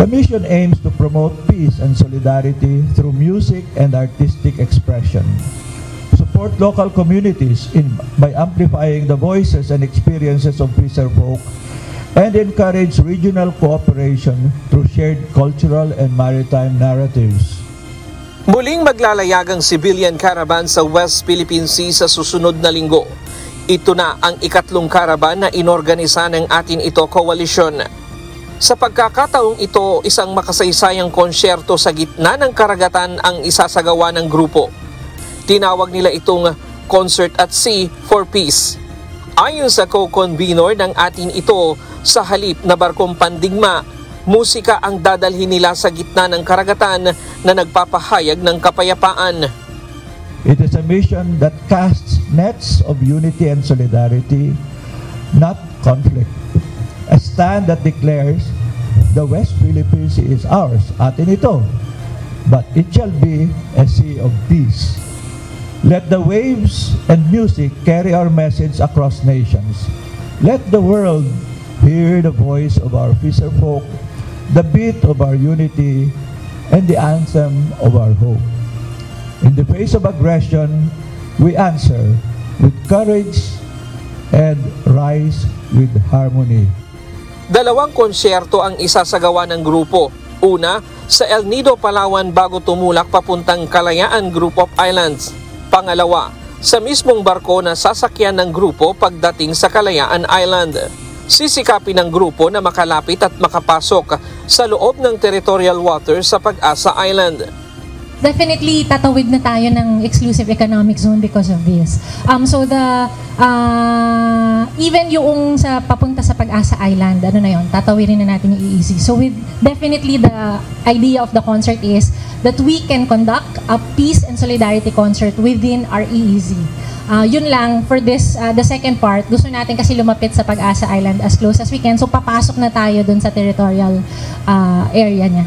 The mission aims to promote peace and solidarity through music and artistic expression, support local communities by amplifying the voices and experiences of fisherfolk, and encourage regional cooperation through shared cultural and maritime narratives. Muling maglalayag ang civilian caravan sa West Philippine Sea sa susunod na linggo. Ito na ang ikatlong caravan na inorganisa ng Atin Ito Coalition. Sa pagkakataong ito, isang makasaysayang konsyerto sa gitna ng karagatan ang isasagawa ng grupo. Tinawag nila itong Concert at Sea for Peace. Ayon sa co-convenor ng Atin Ito, sa halip na barkong pandigma, musika ang dadalhin nila sa gitna ng karagatan na nagpapahayag ng kapayapaan. It is a mission that casts nets of unity and solidarity, not conflict. A stand that declares the West Philippine Sea is ours, Atin Ito, but it shall be a sea of peace. Let the waves and music carry our message across nations. Let the world hear the voice of our fisherfolk, the beat of our unity, and the anthem of our hope. In the face of aggression, we answer with courage and rise with harmony. Dalawang konsyerto ang isasagawa ng grupo. Una, sa El Nido, Palawan bago tumulak papuntang Kalayaan Group of Islands. Pangalawa, sa mismong barko na sasakyan ng grupo pagdating sa Kalayaan Island. Sisikapin ng grupo na makalapit at makapasok sa loob ng territorial waters sa Pag-asa Island. Definitely tatawid na tayo ng exclusive economic zone because of this. So even yung sa papunta sa Pag-asa Island, ano na yon, tatawirin na natin yung EEZ. So definitely the idea of the concert is that we can conduct a peace and solidarity concert within our EEZ. Yun lang for this, the second part, gusto natin kasi lumapit sa Pag-asa Island as close as we can. So papasok na tayo dun sa territorial area niya.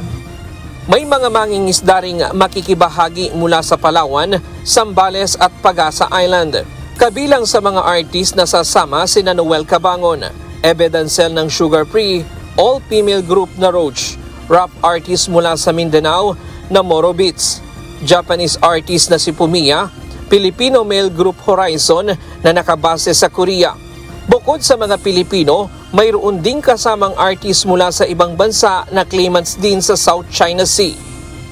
May mga mangingisda ring makikibahagi mula sa Palawan, Zambales at Pag-asa Island. Kabilang sa mga artist na sasama sina Noel Cabangon, Ebe Dancel ng Sugar Free, all-female group na Roach, rap artist mula sa Mindanao na Moro Beats, Japanese artist na si Pumiya, Filipino male group Horizon na nakabase sa Korea. Bukod sa mga Pilipino, mayroon ding kasamang artist mula sa ibang bansa na claimants din sa South China Sea.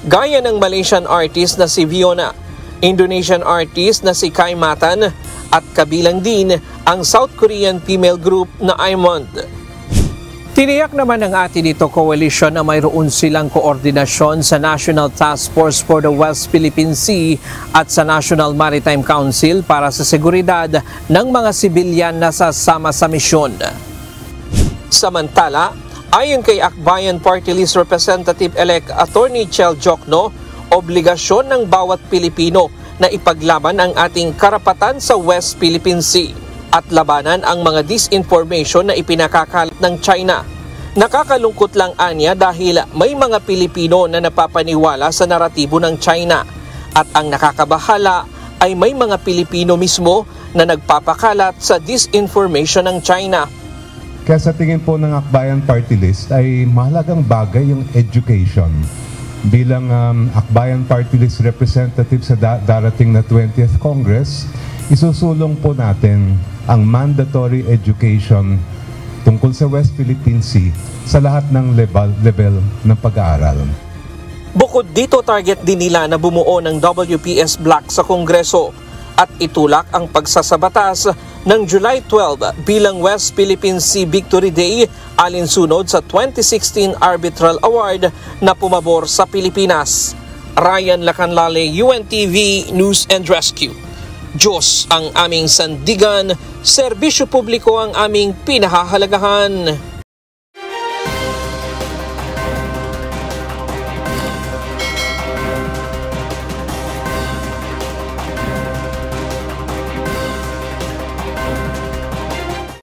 Gaya ng Malaysian artist na si Viona, Indonesian artist na si Kai Matan, at kabilang din ang South Korean female group na Aimond. Tiniyak naman ng Atin Ito Coalition na mayroon silang koordinasyon sa National Task Force for the West Philippine Sea at sa National Maritime Council para sa seguridad ng mga sibilyan na sasama sa misyon. Samantala, ayon kay Akbayan Party List Representative-elect Attorney Chel Jokno, obligasyon ng bawat Pilipino na ipaglaban ang ating karapatan sa West Philippine Sea at labanan ang mga disinformation na ipinakakalat ng China. Nakakalungkot lang anya dahil may mga Pilipino na napapaniwala sa naratibo ng China at ang nakakabahala ay may mga Pilipino mismo na nagpapakalat sa disinformation ng China. Kaya sa tingin po ng Akbayan Party List ay mahalagang bagay yung education. Bilang Akbayan Party List representative sa darating na 20th Congress, isusulong po natin ang mandatory education tungkol sa West Philippine Sea sa lahat ng level ng pag-aaral. Bukod dito, target din nila na bumuo ng WPS Block sa Kongreso at itulak ang pagsasabatas ng July 12 bilang West Philippine Sea Victory Day alinsunod sa 2016 Arbitral Award na pumabor sa Pilipinas. Ryan Lacanlale, UNTV News and Rescue. Diyos ang aming sandigan, serbisyo publiko ang aming pinahahalagahan.